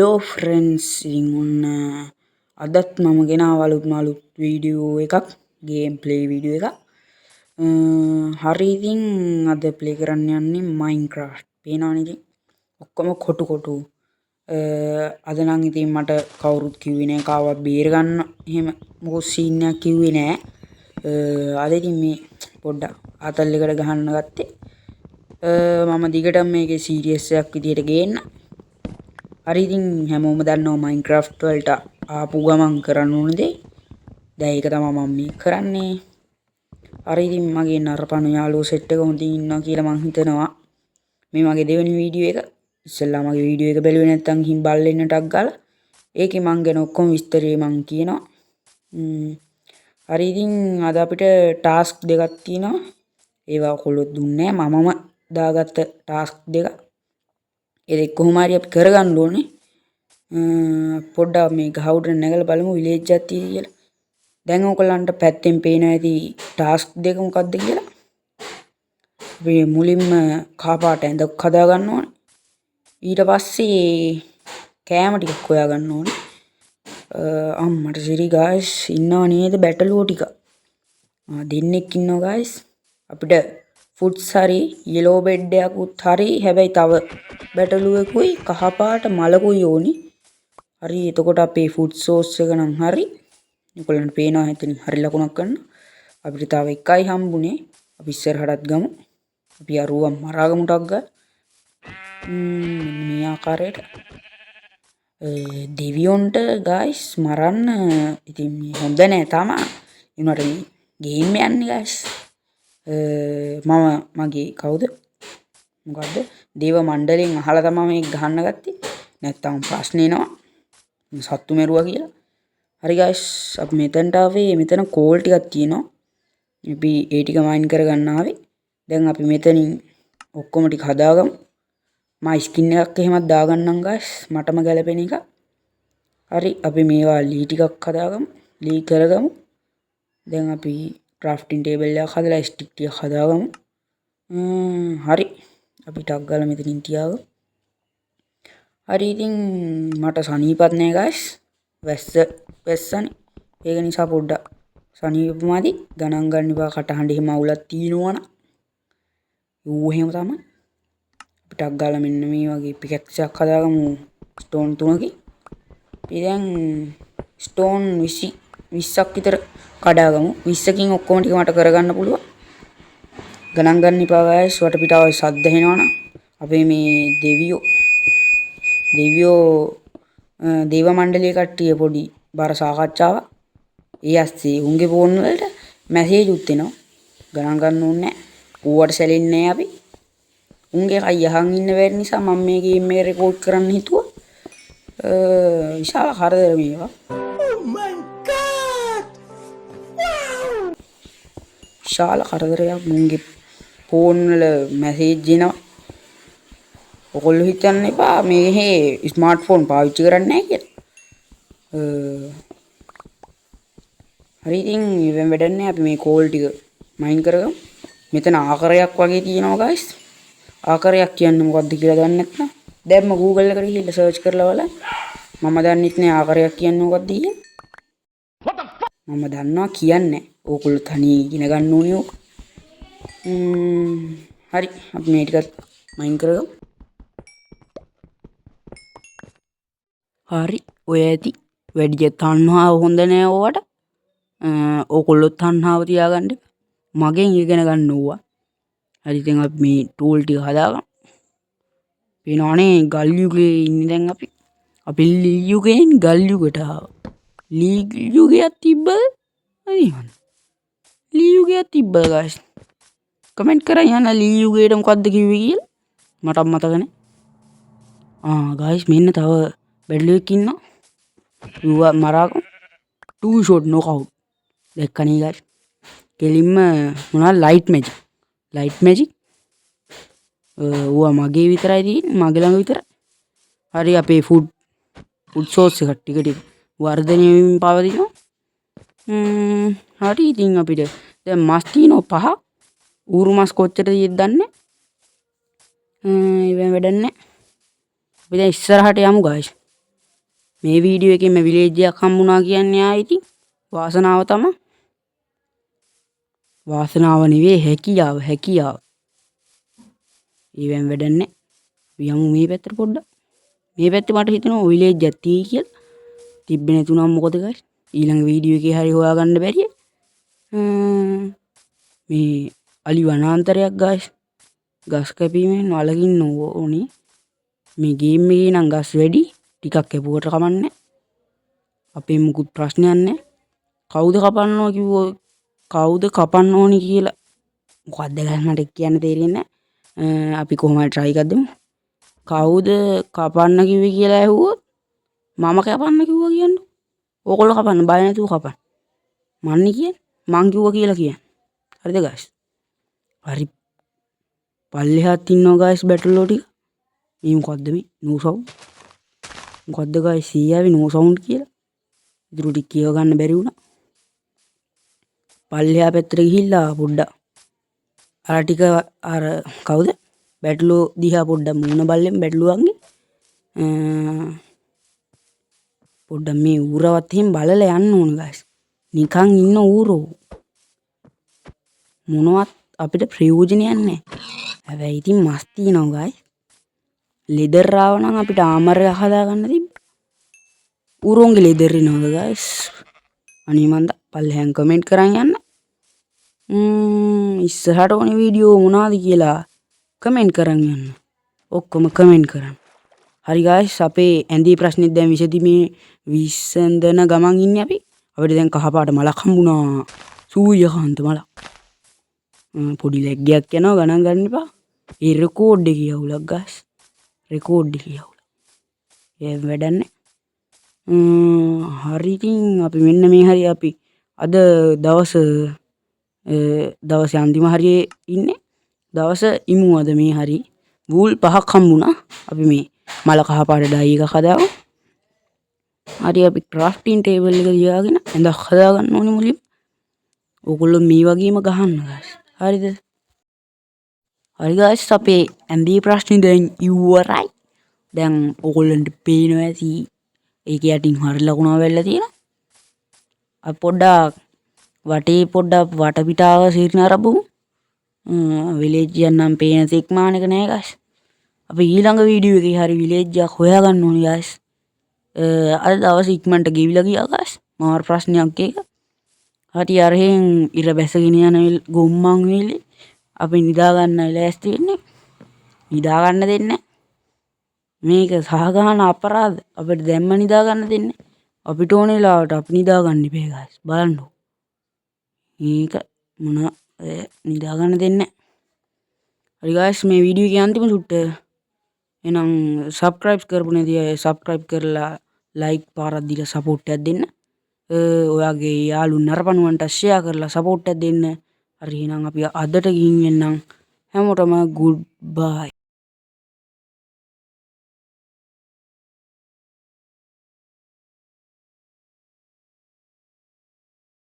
Hello friends ඉතින් ඔන්න අදත් මම ගෙනාවලුත් මලුත් වීඩියෝ එකක් ගේම් ප්ලේ වීඩියෝ එකක් හරි ඉතින් අද ප්ලේ කරන්න යන්නේ මයින්ක්‍රාෆ්ට් පේනවනේ ඉතින් ඔක්කොම කොටු අද නම් ඉතින් මට කවුරුත් කිව්වේ නෑ කාවත් බේර ගන්න එහෙම මොකෝ සීන් එකක් කිව්වේ නෑ අද ඉතින් මේ පොඩ්ඩක් ආතල් එකට ගහන්න ගත්තේ මම දිගටම මේකේ සීරියස් එකක් විදියට ගේන්න හරි ඉතින් හැමෝම දන්නවා මයින්ක්‍රාෆ්ට් වලට ආපු ගමන් කරන්න ඕන දේ. දැන් ඒක තමයි මම මේ කරන්නේ. හරි ඉතින් මගේ නරපණු යාළුවෝ සෙට් එක හොඳින් ඉන්නවා කියලා මං හිතනවා. මේ මගේ දෙවෙනි වීඩියෝ එක. ඉස්සෙල්ලා මගේ වීඩියෝ එක බැලුවේ නැත්නම් ගිහින් බලන්න ටක් ගාලා. ඒකේ මං ගැන ඔක්කොම විස්තරේ මං කියනවා. හරි ඉතින් අද අපිට ටාස්ක් දෙකක් තියෙනවා. ඒවා කොල්ලොත් දුන්නේ නැහැ. මමම දාගත්ත ටාස්ක් දෙක. ඒක කොහොම හරි අපි කරගන්න ඕනේ. පොඩ්ඩක් මේ ගහ උඩ නැගලා බලමු විලේජ් එකක් තියෙයි කියලා. දැන් ඔයගොල්ලන්ට පැත්තෙන් පේනවා ඇති ටාස්ක් දෙක මොකක්ද කියලා. අපි මුලින්ම කහපාට ඇඳක් හදා ගන්න ඕනේ. ඊට පස්සේ කෑම ටිකක් හොයා ගන්න ඕනේ. අම්මට සිරි ගායිස් ඉන්නව නේද බැටළුවෝ ටික. දෙන්නෙක් ඉන්නවා ගායිස්. අපිට ෆුඩ්ස් හරි යෙලෝ බෙඩ් එකකුත් හරි හැබැයි තව බැටළුවෙකුයි කහපාට මලකුයි ඕනි. හරි එතකොට අපේ ෆුඩ් සෝස් එක නම් හරි. ඔයගොල්ලන්ට පේනවා හිටින් හරි ලකුණක් ගන්න. අපිට තව එකයි හම්බුනේ. අපි ඉස්සරහටත් ගමු. අපි අරුවා මරාගමු ටක් ගා. මේ ආකාරයට දෙවියොන්ට ගායිස් මරන්න ඉතින් හොඳ නෑ තාම. ඒනට මේ ගේම් යන්නේ ගායිස්. මම මගේ කවුද මොකද්ද දේව මණ්ඩලයෙන් අහලා තමයි මේක ගහන්න ගත්තේ. නැත්තම් ප්‍රශ්න එනවා සත්තු මෙරුවා කියලා. හරි ගයිස් අපි මෙතනට ආවේ. මෙතන කෝල් ටිකක් තියෙනවා. අපි ඒ ටික මයින් කරගන්න ආවේ. දැන් අපි මෙතනින් ඔක්කොම ටික හදාගමු. මම ස්කින් එකක් එහෙමත් දාගන්නම් ගයිස් මටම ගැලපෙන එක. හරි අපි මේවා ලී ටිකක් හදාගමු. ලී කරගමු. දැන් අපි ක්‍රාෆ්ටින් ටේබල් එකක් හදලා ස්ටික් ටික හදාගමු. හරි අපි ටක් ගාලා මෙතනින් තියාගමු. හරි ඉතින් මට සනීපත් නෑ ගයිස්. වැස්සනේ. ඒක නිසා පොඩ්ඩක් සනීපමාදි ගණන් ගන්න එපා කටහඬ එහෙම අවුලක් තියෙනවනම්. ඌ එහෙම තමයි. අපි ටක් ගාලා මෙන්න මේ වගේ පිකැක්ස් එකක් හදාගමු ස්ටෝන් 3කින්. අපි දැන් ස්ටෝන් 20ක් විතර කඩාගමු. 20කින් ඔක්කොම ටික මට කරගන්න පුළුවන්. ගණන් ගන්න එපා ගයිස්. වටපිටාවේ සද්ද එනවනම් අපේ මේ දෙවියෝ දේව මණ්ඩලයේ කට්ටිය පොඩි බර සාකච්ඡාවක්. ඒ ඇස්සේ උන්ගේ ෆෝන් වලට මැසේජ් උත් එනවා. ගණන් ගන්න ඕනේ නැහැ. ඌවට සැලෙන්නේ නැහැ අපි. උන්ගේ කයි අහන් ඉන්න බැරි නිසා මම මේ ගේම් එක රෙකෝඩ් කරන්න හිතුවා. විශාල කරදර මේවා. විශාල කරදරයක් මුන්ගේ ෆෝන් වල මැසේජ් එනවා. ඔයගොල්ලෝ හිතන්න එපා මේ ස්මාර්ට්ෆෝන් පාවිච්චි කරන්නේ නැහැ කියලා. හරි ඉතින් ඉවෙන් වැඩක් නැහැ. අපි මේ කෝල් ටික මයින් කරගමු. මෙතන ආකාරයක් වගේ තියෙනවා ගයිස්. ආකාරයක් කියන්නේ මොකක්ද කියලා දන්නේ නැත්නම් දැන්ම Google එකට ගිහිල්ලා සර්ච් කරලා බලන්න. මම දන්නෙත් නෑ ආකාරයක් කියන්නේ මොකක්ද කියලා. මම දන්නවා කියන්නේ. ඕගොල්ලෝ තනියෙන් ඉගෙන ගන්න ඕනේ ඕක. හරි අපි මේ ටිකත් මයින් කරගමු. හරි ඔය ඇති වැඩි තණ්හාව හොඳ නෑ ඕවට. ඕගොල්ලෝ තණ්හාව තියාගන්න. මගෙන් ඉගෙන ගන්න ඕවා. හරි ඉතින් අපි මේ ටූල් ටික හදාගමු. පේනවනේ ගල් යුගයේ ඉන්නේ දැන් අපි. අපි ලී යුගයෙන් ගල් යුගයට ආවා. ලී යුගයක් තිබ්බද? හරි මන්. ලී යුගයක් තිබ්බද guys? කමෙන්ට් කරන් යන්න ලී යුගයට මොකද්ද කිව්වේ කියලා. මට මතක නැහැ. guys මෙන්න තව බැටළුවෙක් ඉන්නවා. ඌව මරාගමු. 2 shot knockout. දැක්කනේ guys. කෙලින්ම මොනවා ලයිට් මැජික්. Light magic. ඌව මගේ විතරයි තියෙන්නේ. මගේ ළඟ විතරයි. හරි අපේ ෆුඩ් සෝස් එක ටික වර්ධනය වෙමින් පවතිනවා. හරි ඉතින් අපිට දැන් මස් තියෙනවා 5. ඌරු මස් කොච්චරද තියෙද්ද දන්නේ. ඉවෙන් වැඩක් නැහැ. අපි දැන් ඉස්සරහට යමු guys. මේ වීඩියෝ එකෙන් මේ විලේජ් එකක් හම්බුණා කියන්නේ ආයිති වාසනාව තමයි. වාසනාව නෙවෙයි හැකියාව. ඊවෙන් වැඩන්නේ. අපි යමු මේ පැත්තට පොඩ්ඩක්. මේ පැත්තේ මට හිතෙනවා විලේජ් එකක් තියෙයි කියලා. තිබ්බේ නැතුණාම මොකද guys? ඊළඟ වීඩියෝ එකේ හරි හොයාගන්න බැරිය. මේ අලි වනාන්තරයක් guys. ගස් කැපීමෙන් වලකින්න ඕනේ. මේ ගේම් එකේ නම් ගස් වැඩි. ටිකක් කැපුවට කමන්නේ. අපේ මුකුත් ප්‍රශ්නයක් නැහැ. කවුද කපන්නවා කිව්වෝ කවුද කපන්න ඕනි කියලා මොකක්ද guys මට කියන්න තේරෙන්නේ නැහැ. අපි කොහොම හරි try එකක් දෙමු. කවුද කපන්න කිව්වේ කියලා ඇහුවොත් මම කපන්න කිව්වා කියන්නේ. ඕගොල්ලෝ කපන්න බය නැතුව කපන්න. මන්නේ කියන්නේ මං කිව්වා කියලා කියන්නේ. හරිද guys? හරි. පල්ලෙහාත් ඉන්නවා guys බැටළෝ ටික. මේ මොකද්ද මේ? no sound. මොකද්ද guys සීයාවේ no sound කියලා? ඉතුරු ටික කියව ගන්න බැරි වුණා. පල්ලෙහා පැත්තට ගිහිල්ලා පොඩ්ඩක් අර ටික අර කවුද? බැටළෝ දිහා පොඩ්ඩක් මූණ බල්ලෙන් බැටළුවන්ගේ පොඩ්ඩක් මේ ඌරවත් එහෙම බලලා යන්න ඕන guys. නිකන් ඉන්න ඌරෝ මොනවත් අපිට ප්‍රයෝජනයක් නැහැ. හැබැයි ඉතින් මස් තියනවා guys. ලෙදර් ආව නම් අපිට ආමර් එක හදාගන්න තිබ්බ. ඌරෝන්ගේ ලෙදර් එනවද guys? අනේ මන්ද පල්ලෙහාන් කමෙන්ට් කරන් යන්න. ඉස්සරහට ඕනේ වීඩියෝ මොනවද කියලා කමෙන්ට් කරන් යන්න. ඔක්කොම කමෙන්ට් කරන්න. හරි guys අපේ ඇඳේ ප්‍රශ්නෙත් දැන් විසඳීමේ විසඳන ගමන් ඉන්නේ අපි. අපිට දැන් කහපාට මලක් හම්බුණා. සූර්යකාන්ත මලක්. පොඩි ලැග් එකක් යනවා ගණන් ගන්න එපා. ඒ රෙකෝඩ් එකේ යවුලක් guys. රෙකෝඩ් එකේ යවුල. ඒ වැඩන්නේ. හරි ඉතින් අපි මෙන්න මේ හරි අපි අද දවසේ අන්තිම හරියේ ඉන්නේ. දවස ඉමු අද මේ හරි. වූල් 5ක් හම්බුණා. අපි මේ මල කහපාට ඩයි එකක් හදාගමු. හරි අපි ක්‍රාෆ්ටින් ටේබල් එක තියාගෙන ඇඳක් හදාගන්න ඕනේ මුලින්ම. ඕගොල්ලෝ මේ වගේම ගහන්න guys. හරිද? හරි guys අපේ ඇඳේ ප්‍රශ්නේ දැන් ඉවරයි. දැන් ඕගොල්ලන්ට පේනවා ඇති ඒක යටින් හරි ලකුණා වෙලා තියෙනවා. අපි පොඩ්ඩක් වටේ පොඩ්ඩක් වටපිටාව සීරණ අරබමු. විලේජ් එක නම් පේන තෙක්මාන එක නෑ guys. අපි ඊළඟ වීඩියෝ එකේ හරි විලේජ් එකක් හොයාගන්න ඕනේ guys. අද දවස් ඉක්මනට ගෙවිලා ගියා guys. මාර ප්‍රශ්නයක් එක. හරි අරහෙන් ඉර බැසගෙන යන ගොම්මන් වීලි අපි නිදා ගන්න ලෑස්ති වෙන්නේ. නිදා ගන්න දෙන්නේ. මේක සහගහන අපරාධ. අපිට දැම්ම නිදා ගන්න දෙන්නේ. අපිට ඕන වෙලාවට අපි නිදා ගන්න ඉපේ guys. බලන්න. මේක මොන නිදා ගන්න දෙන්නේ. හරි guys මේ වීඩියෝ එකේ අන්තිම සුට්ට එහෙනම් subscribe කරපු නැති අය subscribe කරලා like පාරක් දීලා support එකක් දෙන්න. ඔයාගේ යාළුවෝ නරපණුවන්ට share කරලා support එකක් දෙන්න. හරි එහෙනම් අපි අදට ගිහින් එන්නම්. හැමෝටම good bye.